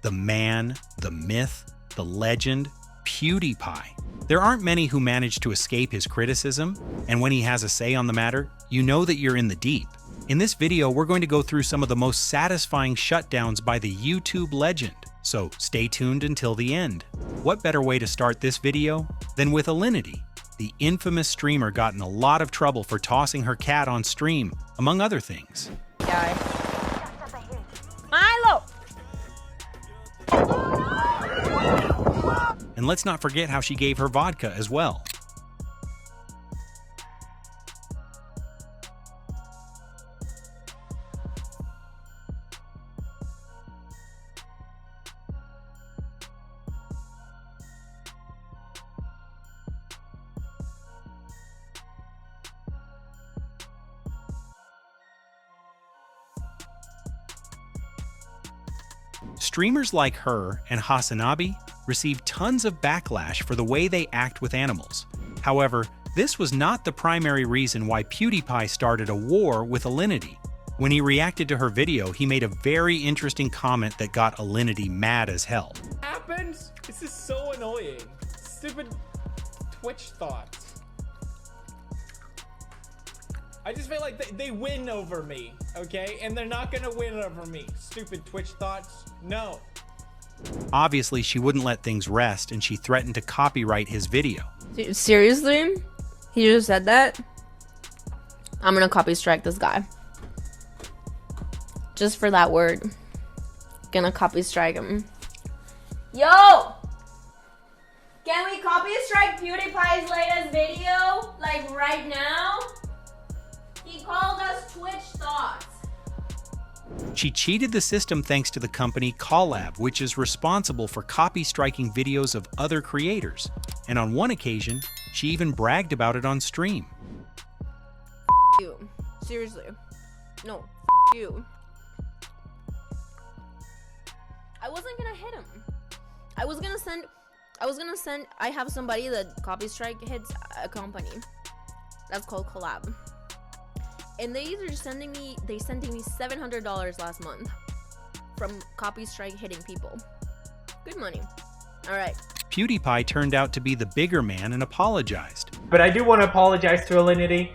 The man, the myth, the legend, PewDiePie. There aren't many who manage to escape his criticism, and when he has a say on the matter, you know that you're in the deep. In this video, we're going to go through some of the most satisfying shutdowns by the YouTube legend, so stay tuned until the end. What better way to start this video than with Alinity? The infamous streamer got in a lot of trouble for tossing her cat on stream, among other things. Guy. Milo! And let's not forget how she gave her vodka as well. Streamers like her and Hasanabi receive tons of backlash for the way they act with animals. However, this was not the primary reason why PewDiePie started a war with Alinity. When he reacted to her video, he made a very interesting comment that got Alinity mad as hell. Happens? This is so annoying. Stupid Twitch thoughts. I just feel like they win over me, okay? And they're not gonna win over me. Stupid Twitch thoughts, no. Obviously, she wouldn't let things rest and she threatened to copyright his video. Dude, seriously? He just said that? I'm gonna copy strike this guy. Just for that word. Gonna copy strike him. Yo! Can we copy strike PewDiePie's latest video? Like right now? He called us Twitch thoughts. She cheated the system thanks to the company Collab, which is responsible for copy striking videos of other creators. And on one occasion, she even bragged about it on stream. You. Seriously. No, you. I wasn't gonna hit him. I have somebody that copy strike hits a company. That's called Collab. And they sent me $700 last month from copy strike hitting people. Good money. All right. PewDiePie turned out to be the bigger man and apologized. But I do want to apologize to Alinity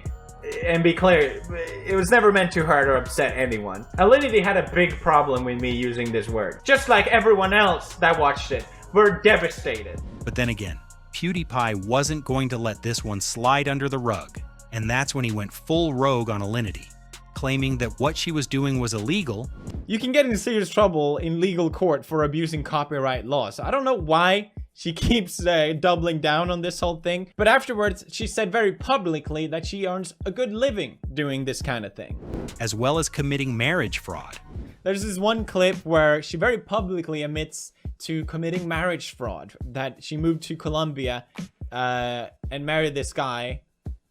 and be clear, it was never meant to hurt or upset anyone. Alinity had a big problem with me using this word. Just like everyone else that watched it. We're devastated. But then again, PewDiePie wasn't going to let this one slide under the rug. And that's when he went full rogue on Alinity, claiming that what she was doing was illegal. You can get in serious trouble in legal court for abusing copyright laws. I don't know why she keeps doubling down on this whole thing, but afterwards she said very publicly that she earns a good living doing this kind of thing. As well as committing marriage fraud. There's this one clip where she very publicly admits to committing marriage fraud, that she moved to Colombia and married this guy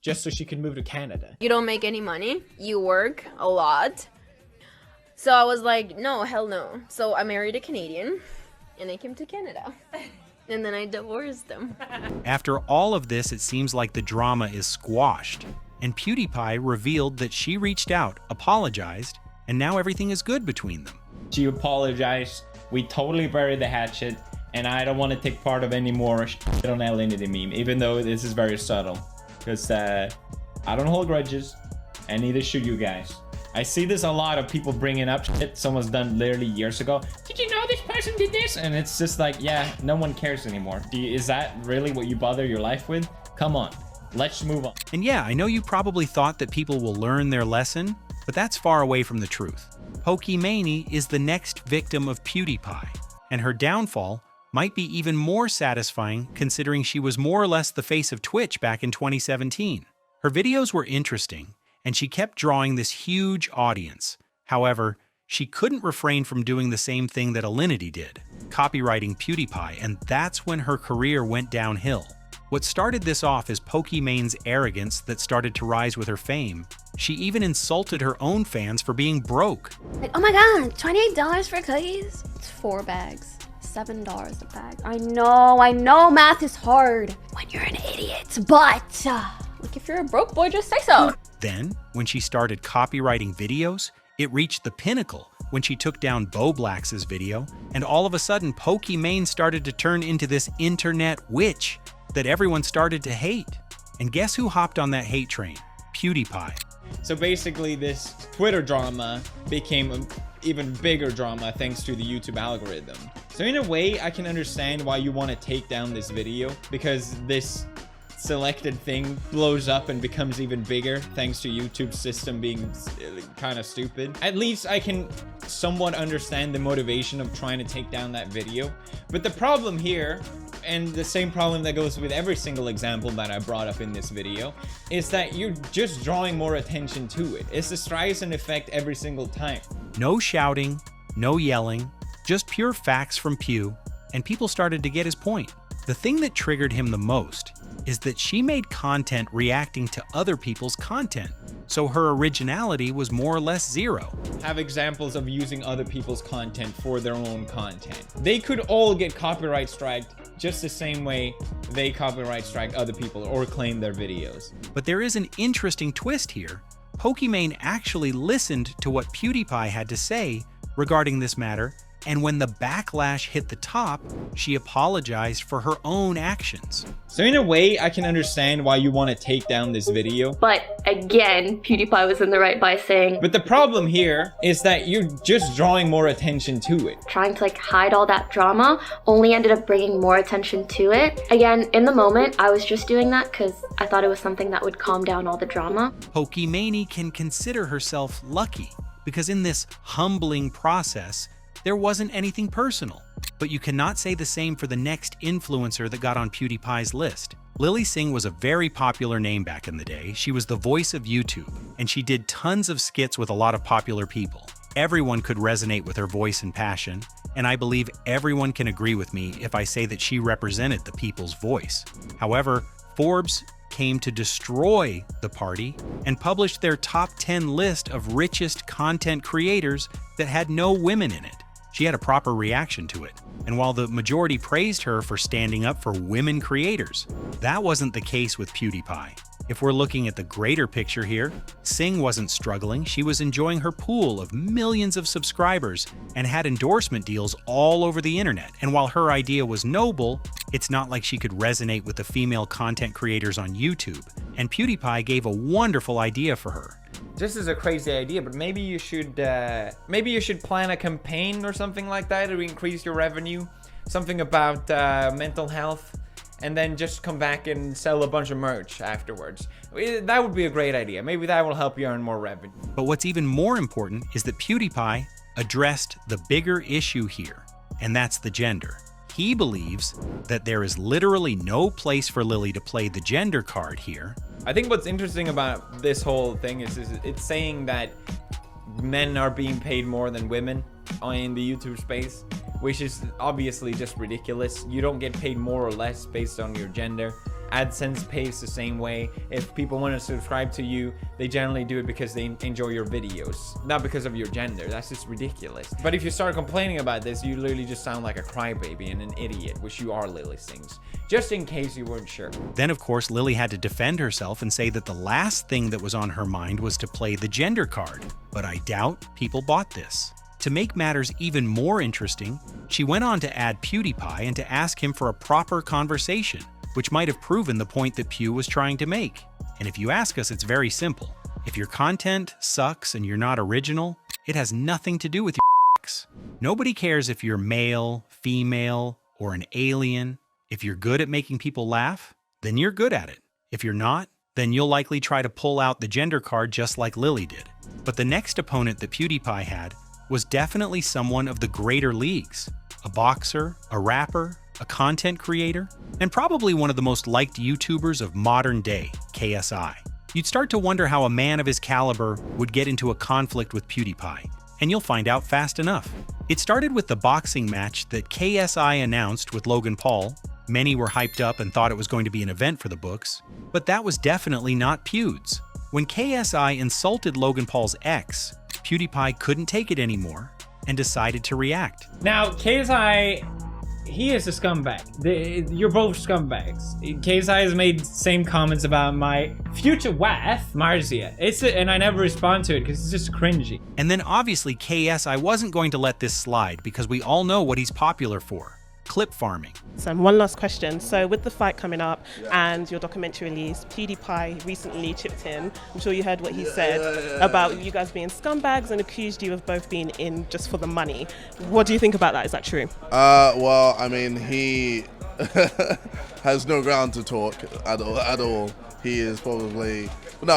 just so she could move to Canada. You don't make any money. You work a lot. So I was like, no, hell no. So I married a Canadian and I came to Canada. And then I divorced him. After all of this, it seems like the drama is squashed. And PewDiePie revealed that she reached out, apologized, and now everything is good between them. She apologized. We totally buried the hatchet. And I don't want to take part of any more shit on Alinity meme, even though this is very subtle. Because I don't hold grudges, and neither should you guys. I see this a lot of people bringing up shit someone's done literally years ago. Did you know this person did this? And it's just like, yeah, no one cares anymore. Is that really what you bother your life with? Come on, let's move on. And yeah, I know you probably thought that people will learn their lesson, but that's far away from the truth. Pokimane is the next victim of PewDiePie, and her downfall might be even more satisfying considering she was more or less the face of Twitch back in 2017. Her videos were interesting, and she kept drawing this huge audience. However, she couldn't refrain from doing the same thing that Alinity did, copyrighting PewDiePie, and that's when her career went downhill. What started this off is Pokimane's arrogance that started to rise with her fame. She even insulted her own fans for being broke. Like, oh my god, $28 for cookies? It's 4 bags. $7 a bag. I know math is hard when you're an idiot, but like if you're a broke boy, just say so. Then, when she started copywriting videos, it reached the pinnacle when she took down Bo Blacks's video, and all of a sudden Pokimane started to turn into this internet witch that everyone started to hate. And guess who hopped on that hate train? PewDiePie. So basically this Twitter drama became an even bigger drama thanks to the YouTube algorithm. So in a way, I can understand why you want to take down this video, because this selected thing blows up and becomes even bigger thanks to YouTube's system being kind of stupid. At least I can somewhat understand the motivation of trying to take down that video. But the problem here, and the same problem that goes with every single example that I brought up in this video, is that you're just drawing more attention to it. It's the Streisand effect every single time. No shouting, no yelling, just pure facts from Pew, and people started to get his point. The thing that triggered him the most is that she made content reacting to other people's content, so her originality was more or less zero. Have examples of using other people's content for their own content. They could all get copyright striked just the same way they copyright strike other people or claim their videos. But there is an interesting twist here. Pokimane actually listened to what PewDiePie had to say regarding this matter, and when the backlash hit the top, she apologized for her own actions. So in a way, I can understand why you want to take down this video. But again, PewDiePie was in the right by saying, But the problem here is that you're just drawing more attention to it. trying to like hide all that drama only ended up bringing more attention to it. Again, in the moment, I was just doing that because I thought it was something that would calm down all the drama. Pokimane can consider herself lucky because in this humbling process, there wasn't anything personal. But you cannot say the same for the next influencer that got on PewDiePie's list. Lilly Singh was a very popular name back in the day. She was the voice of YouTube, and she did tons of skits with a lot of popular people. Everyone could resonate with her voice and passion, and I believe everyone can agree with me if I say that she represented the people's voice. However, Forbes came to destroy the party and published their top 10 list of richest content creators that had no women in it. She had a proper reaction to it. And while the majority praised her for standing up for women creators, that wasn't the case with PewDiePie. If we're looking at the greater picture here, Singh wasn't struggling. She was enjoying her pool of millions of subscribers and had endorsement deals all over the internet. And while her idea was noble, it's not like she could resonate with the female content creators on YouTube. And PewDiePie gave a wonderful idea for her. This is a crazy idea, but maybe you should plan a campaign or something like that to increase your revenue. Something about mental health, and then just come back and sell a bunch of merch afterwards. That would be a great idea. Maybe that will help you earn more revenue. But what's even more important is that PewDiePie addressed the bigger issue here, and that's the gender. He believes that there is literally no place for Lily to play the gender card here. I think what's interesting about this whole thing is it's saying that men are being paid more than women in the YouTube space, which is obviously just ridiculous. You don't get paid more or less based on your gender. AdSense pays the same way. If people want to subscribe to you, they generally do it because they enjoy your videos, not because of your gender. That's just ridiculous. But if you start complaining about this, you literally just sound like a crybaby and an idiot, which you are, Lilly Sings. Just in case you weren't sure. Then, of course, Lily had to defend herself and say that the last thing that was on her mind was to play the gender card. But I doubt people bought this. To make matters even more interesting, she went on to add PewDiePie and to ask him for a proper conversation, which might have proven the point that Pew was trying to make. And if you ask us, it's very simple. If your content sucks and you're not original, it has nothing to do with your sex. Nobody cares if you're male, female, or an alien. If you're good at making people laugh, then you're good at it. If you're not, then you'll likely try to pull out the gender card just like Lily did. But the next opponent that PewDiePie had was definitely someone of the greater leagues. A boxer, a rapper, a content creator, and probably one of the most liked YouTubers of modern day, KSI. You'd start to wonder how a man of his caliber would get into a conflict with PewDiePie, and you'll find out fast enough. It started with the boxing match that KSI announced with Logan Paul. Many were hyped up and thought it was going to be an event for the books, but that was definitely not Pewds. When KSI insulted Logan Paul's ex, PewDiePie couldn't take it anymore and decided to react. Now, KSI he is a scumbag. You're both scumbags. KSI has made same comments about my future wife, Marcia. And I never respond to it because it's just cringy. And then obviously KSI wasn't going to let this slide because we all know what he's popular for. Clip farming. So one last question. So with the fight coming up and your documentary release, PewDiePie recently chipped in. I'm sure you heard what he said about you guys being scumbags and accused you of both being in just for the money. What do you think about that? Is that true? Well, I mean, he has no ground to talk at all. He is probably,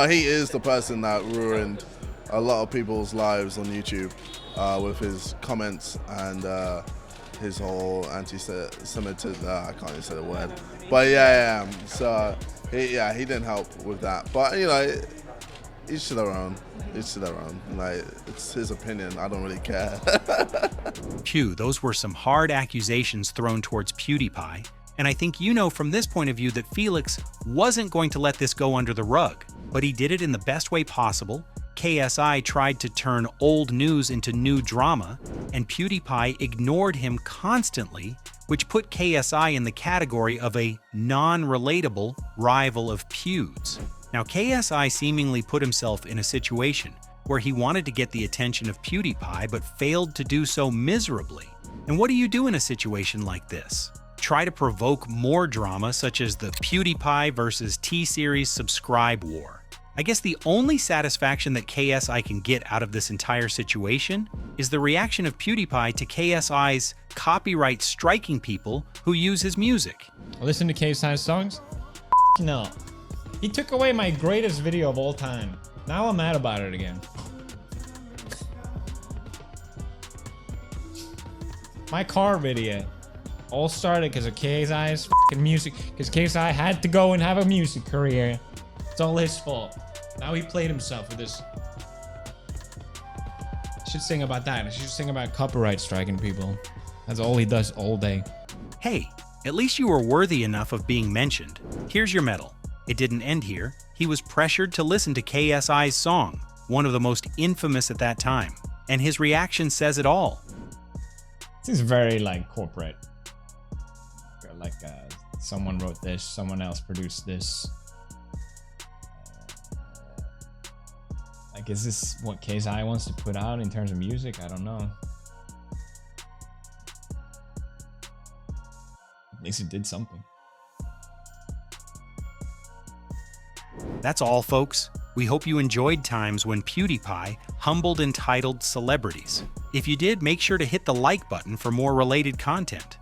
he is the person that ruined a lot of people's lives on YouTube with his comments and his whole anti-Semitism. I can't even say the word, but yeah. So he didn't help with that. But each to their own. Like, it's his opinion. I don't really care. Pew, those were some hard accusations thrown towards PewDiePie, and I think you know from this point of view that Felix wasn't going to let this go under the rug, but he did it in the best way possible. KSI tried to turn old news into new drama, and PewDiePie ignored him constantly, which put KSI in the category of a non-relatable rival of Pewds. Now, KSI seemingly put himself in a situation where he wanted to get the attention of PewDiePie but failed to do so miserably. And what do you do in a situation like this? Try to provoke more drama, such as the PewDiePie versus T-Series subscribe war. I guess the only satisfaction that KSI can get out of this entire situation is the reaction of PewDiePie to KSI's copyright striking people who use his music. Listen to KSI's songs? No. He took away my greatest video of all time. Now I'm mad about it again. My car video all started because of KSI's fucking music. Because KSI had to go and have a music career. It's all his fault. Now he played himself with this. I should sing about that. I should sing about copyright striking people. That's all he does all day. Hey, at least you were worthy enough of being mentioned. Here's your medal. It didn't end here. He was pressured to listen to KSI's song, one of the most infamous at that time, and his reaction says it all. This is very corporate. Someone wrote this, someone else produced this. Is this what KSI wants to put out in terms of music? I don't know. At least it did something. That's all, folks. We hope you enjoyed times when PewDiePie humbled entitled celebrities. If you did, make sure to hit the like button for more related content.